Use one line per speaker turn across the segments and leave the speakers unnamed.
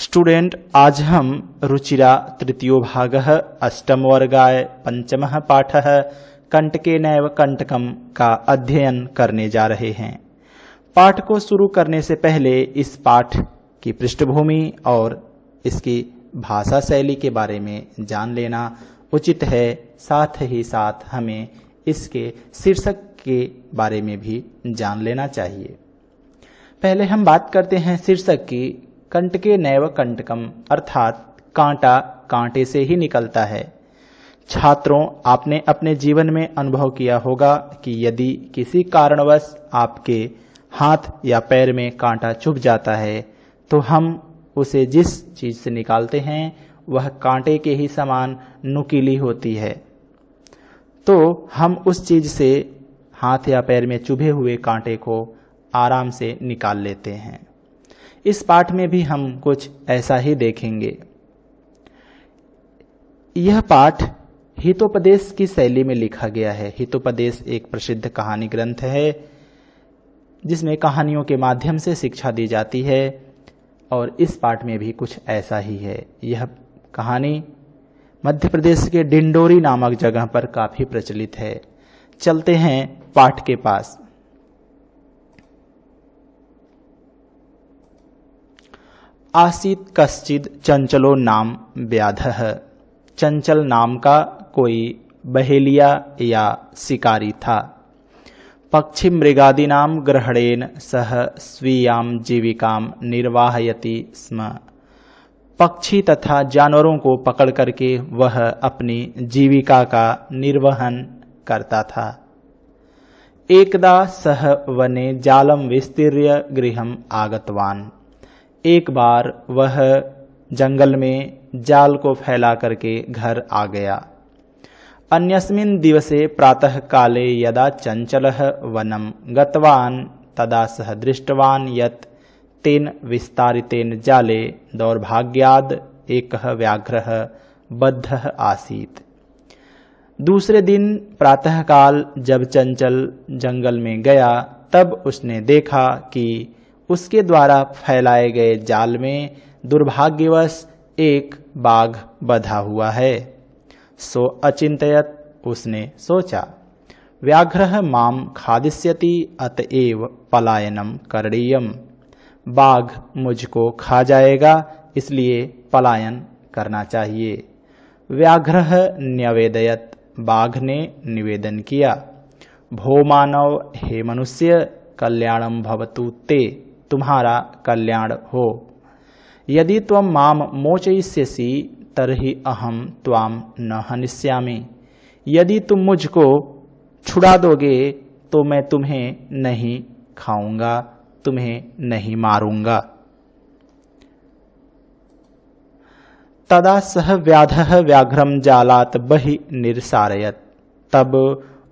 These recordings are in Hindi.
स्टूडेंट, आज हम रुचिरा तृतीयो भागः अष्टम वर्गाय पंचमः पाठः कंटके नैव कंटकम का अध्ययन करने जा रहे हैं। पाठ को शुरू करने से पहले इस पाठ की पृष्ठभूमि और इसकी भाषा शैली के बारे में जान लेना उचित है। साथ ही साथ हमें इसके शीर्षक के बारे में भी जान लेना चाहिए। पहले हम बात करते हैं शीर्षक की। कंटके नैव कंटकम अर्थात कांटा कांटे से ही निकलता है। छात्रों, आपने अपने जीवन में अनुभव किया होगा कि यदि किसी कारणवश आपके हाथ या पैर में कांटा चुभ जाता है तो हम उसे जिस चीज से निकालते हैं वह कांटे के ही समान नुकीली होती है। तो हम उस चीज से हाथ या पैर में चुभे हुए कांटे को आराम से निकाल लेते हैं। इस पाठ में भी हम कुछ ऐसा ही देखेंगे। यह पाठ हितोपदेश की शैली में लिखा गया है। हितोपदेश एक प्रसिद्ध कहानी ग्रंथ है जिसमें कहानियों के माध्यम से शिक्षा दी जाती है और इस पाठ में भी कुछ ऐसा ही है। यह कहानी मध्य प्रदेश के डिंडोरी नामक जगह पर काफी प्रचलित है। चलते हैं पाठ के पास। आसीत कश्चिद चंचलो नाम व्याधः। चंचल नाम का कोई बहेलिया या शिकारी था। पक्षी मृगादीनाम ग्रहणेन सह स्वीयाम जीविकाम निर्वाहयति स्म। पक्षी तथा जानवरों को पकड़ करके वह अपनी जीविका का निर्वहन करता था। एकदा सह वने जालम विस्तीर्य गृहम आगतवान। एक बार वह जंगल में जाल को फैला करके घर आ गया। अन्यस्मिन् दिवसे प्रातः काले यदा चंचलः वनं गतवान् तदा सः दृष्टवान् यत् तेन विस्तारितेन जाले दौर्भाग्याद् एकः व्याघ्रः बद्धः आसीत्। दूसरे दिन प्रातःकाल जब चंचल जंगल में गया तब उसने देखा कि उसके द्वारा फैलाए गए जाल में दुर्भाग्यवश एक बाघ बंधा हुआ है। सो अचिंतयत, उसने सोचा, व्याघ्रः माम खादिष्यति अतएव पलायनम करणीयम। बाघ मुझको खा जाएगा, इसलिए पलायन करना चाहिए। व्याघ्रः न्यवेदयत, बाघ ने निवेदन किया, भो मानव, हे मनुष्य, कल्याणम भवतु ते, तुम्हारा कल्याण हो। यदि त्वं माम मोचयिष्यसि तर्हि अहम त्वाम न हनिष्यामि। यदि तुम मुझको छुड़ा दोगे तो मैं तुम्हें नहीं खाऊंगा, तुम्हें नहीं मारूंगा। तदा सह व्याधः व्याघ्रम जालात बहि निर्सारयत। तब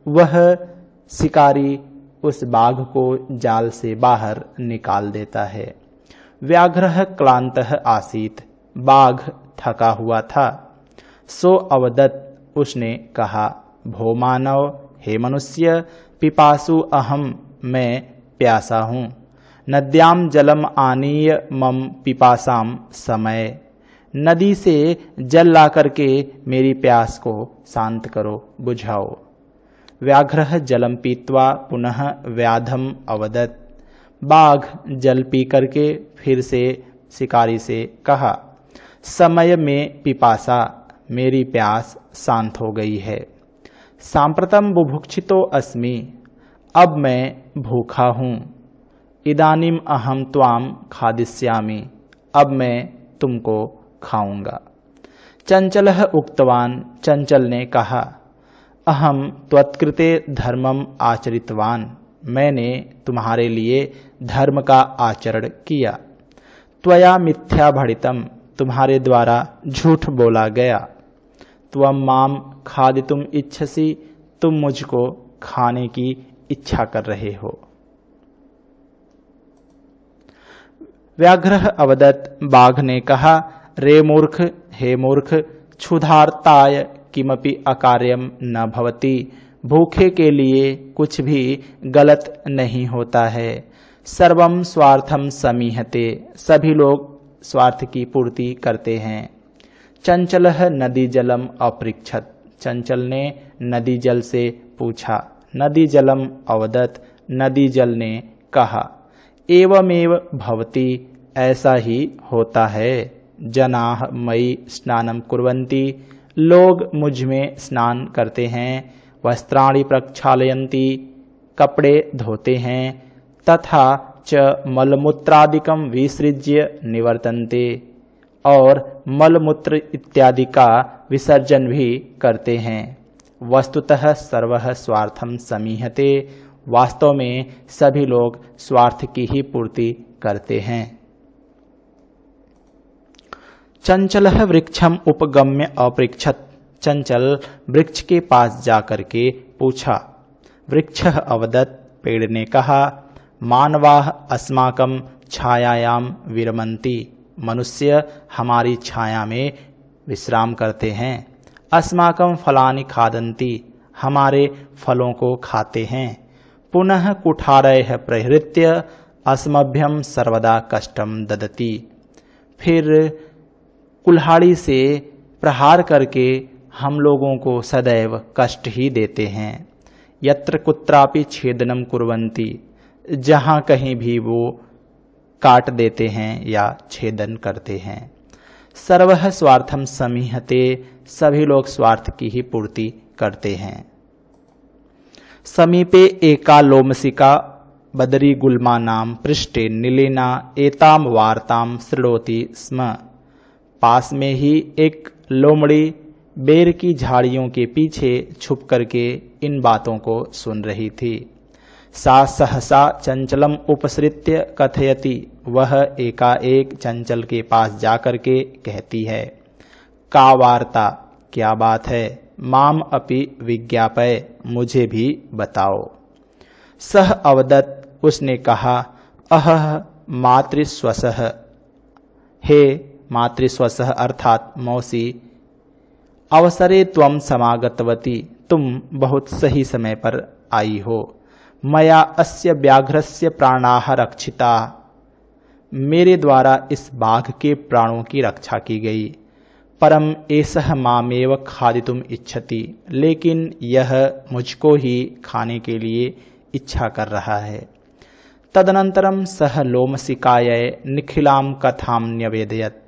वह शिकारी उस बाघ को जाल से बाहर निकाल देता है। व्याघ्रः क्लांतः आसीत, बाघ थका हुआ था। सो अवदत्, उसने कहा, भो मानव, हे मनुष्य, पिपासु अहम, मैं प्यासा हूँ। नद्याम जलम आनीय मम पिपासाम समय। नदी से जल ला करके मेरी प्यास को शांत करो, बुझाओ। व्याघ्रः जलम पीत्वा पुनः व्याधम अवदत्। बाघ जल पी करके फिर से शिकारी से कहा, समय में पिपासा, मेरी प्यास शांत हो गई है। सांप्रतम बुभुक्षितो अस्मि, अब मैं भूखा हूँ। इदानीम अहम त्वाम खादिष्यामि, अब मैं तुमको खाऊंगा। चंचलः उक्तवान, चंचल ने कहा, अहम त्वत्कृते धर्मम आचरितवान, मैंने तुम्हारे लिए धर्म का आचरण किया। त्वया मिथ्या भणितम, तुम्हारे द्वारा झूठ बोला गया। त्वं माम खादितुम इच्छसि, तुम मुझको खाने की इच्छा कर रहे हो। व्याघ्रः अवदत्, बाघ ने कहा, रे मूर्ख, हे मूर्ख, क्षुधार्ताय किमपि अकार्यम न भवति। भूखे के लिए कुछ भी गलत नहीं होता है। सर्वम स्वार्थम समीहते, सभी लोग स्वार्थ की पूर्ति करते हैं। चंचलः नदी जलम अपृच्छत, चंचल ने नदी जल से पूछा। नदी जलम अवदत, नदी जल ने कहा। एवमेव भवति, ऐसा ही होता है। जनाः मयि स्नानं कुर्वन्ति, लोग मुझ में स्नान करते हैं। वस्त्राणि प्रक्षालयन्ति, कपड़े धोते हैं। तथा च मलमूत्रादिकं विसृज्य निवर्तन्ते, और मलमूत्र इत्यादि का विसर्जन भी करते हैं। वस्तुतः सर्वः स्वार्थं समीहते, वास्तव में सभी लोग स्वार्थ की ही पूर्ति करते हैं। चंचलः वृक्षम उपगम्य अपृच्छत, चंचल वृक्ष के पास जाकर के पूछा। वृक्षः अवदत्, पेड़ ने कहा। मानवाः अस्माकं छायायाम विरमन्ति, मनुष्य हमारी छाया में विश्राम करते हैं। अस्माकं फलानि खादन्ति, हमारे फलों को खाते हैं। पुनः कुठारैः प्रहृत्य अस्मभ्यं सर्वदा कष्टं ददति, फिर कुल्हाड़ी से प्रहार करके हम लोगों को सदैव कष्ट ही देते हैं। यत्र कुत्रापि छेदनम कुर्वन्ति, जहाँ कहीं भी वो काट देते हैं या छेदन करते हैं। सर्वः स्वार्थम समीहते, सभी लोग स्वार्थ की ही पूर्ति करते हैं। समीपे एका लोमसिका बदरी गुल्मा नाम पृष्ठे नीलेना एताम वार्ताम शृणोति स्म, पास में ही एक लोमड़ी बेर की झाड़ियों के पीछे छुप करके इन बातों को सुन रही थी। सा सहसा चंचलम उपसृत्य कथयति, वह एकाएक चंचल के पास जाकर के कहती है। का वार्ता, क्या बात है। माम अपि विज्ञापय, मुझे भी बताओ। सह अवदत्, उसने कहा। अहह मातृस्वसः, हे मातृस्वसः अर्थात मौसी, अवसरे त्वं समागतवती, तुम बहुत सही समय पर आई हो। मया अस्य व्याघ्रस्य प्राणाः रक्षिता, मेरे द्वारा इस बाघ के प्राणों की रक्षा की गई। परम एषः मामेव खादितुम इच्छति, लेकिन यह मुझको ही खाने के लिए इच्छा कर रहा है। तदनंतरम सह लोमसिकायै निखिलाम कथाम न्यवेदयत्,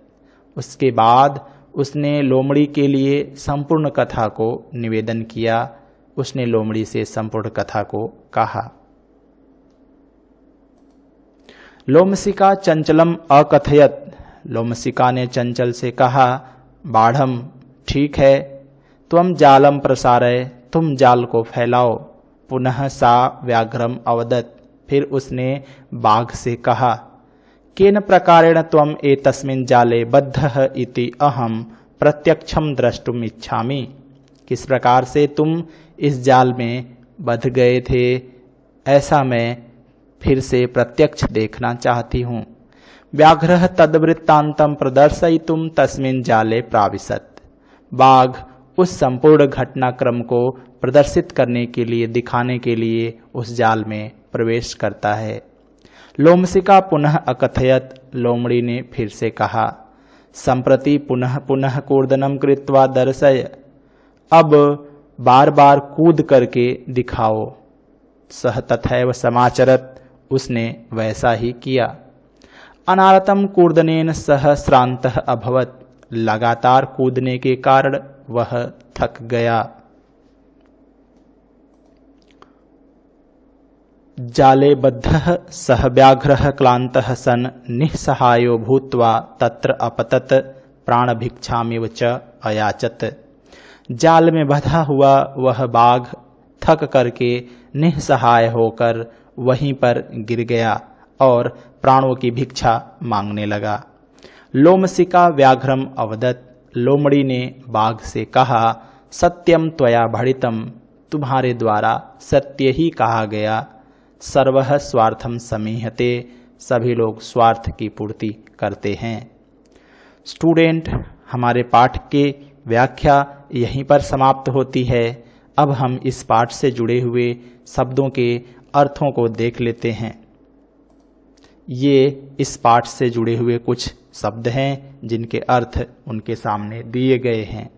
उसके बाद उसने लोमड़ी के लिए संपूर्ण कथा को निवेदन किया। उसने लोमड़ी से संपूर्ण कथा को कहा। लोमसिका चंचलम अकथयत, लोमसिका ने चंचल से कहा। बाढ़म, ठीक है। त्वं जालम प्रसारय, तुम जाल को फैलाओ। पुनः सा व्याघ्रम अवदत्, फिर उसने बाघ से कहा। केन प्रकारेण त्वं एतस्मिन् जाले बद्धः इति अहम प्रत्यक्षम द्रष्टुम इच्छामि, किस प्रकार से तुम इस जाल में बंध गए थे, ऐसा मैं फिर से प्रत्यक्ष देखना चाहती हूँ। व्याघ्रः तद्वृत्तान्तं प्रदर्शयितुं तस्मिन् जाले प्राविशत्, बाघ उस संपूर्ण घटनाक्रम को प्रदर्शित करने के लिए, दिखाने के लिए उस जाल में प्रवेश करता है। लोमसिका पुनः अकथयत, लोमड़ी ने फिर से कहा। संप्रति पुनः पुनः कूर्दनम कृत्वा दर्शय, अब बार बार कूद करके दिखाओ। सह तथैव समाचरत, उसने वैसा ही किया। अनारतम कूर्दनेन सह श्रान्तः अभवत्, लगातार कूदने के कारण वह थक गया। जाले बद्धः सह व्याघ्रः क्लान्तः सन् निःसहायो भूत्वा तत्र अपतत्, प्राणभिक्षामिव च अयाचत। जाल में बंधा हुआ वह बाघ थक करके निःसहाय होकर वहीं पर गिर गया और प्राणों की भिक्षा मांगने लगा। लोमसिका व्याघ्रम अवदत्, लोमड़ी ने बाघ से कहा। सत्यम त्वया भणितम, तुम्हारे द्वारा सत्य ही कहा गया। सर्वः स्वार्थम समीहते, सभी लोग स्वार्थ की पूर्ति करते हैं। स्टूडेंट, हमारे पाठ की व्याख्या यहीं पर समाप्त होती है। अब हम इस पाठ से जुड़े हुए शब्दों के अर्थों को देख लेते हैं। ये इस पाठ से जुड़े हुए कुछ शब्द हैं जिनके अर्थ उनके सामने दिए गए हैं।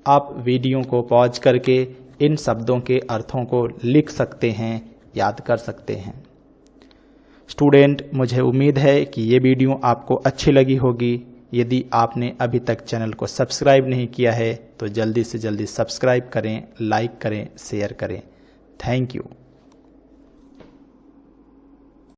आप वीडियो को पॉज करके इन शब्दों के अर्थों को लिख सकते हैं, याद कर सकते हैं। स्टूडेंट, मुझे उम्मीद है कि ये वीडियो आपको अच्छी लगी होगी। यदि आपने अभी तक चैनल को सब्सक्राइब नहीं किया है तो जल्दी से जल्दी सब्सक्राइब करें, लाइक करें, शेयर करें। Thank you.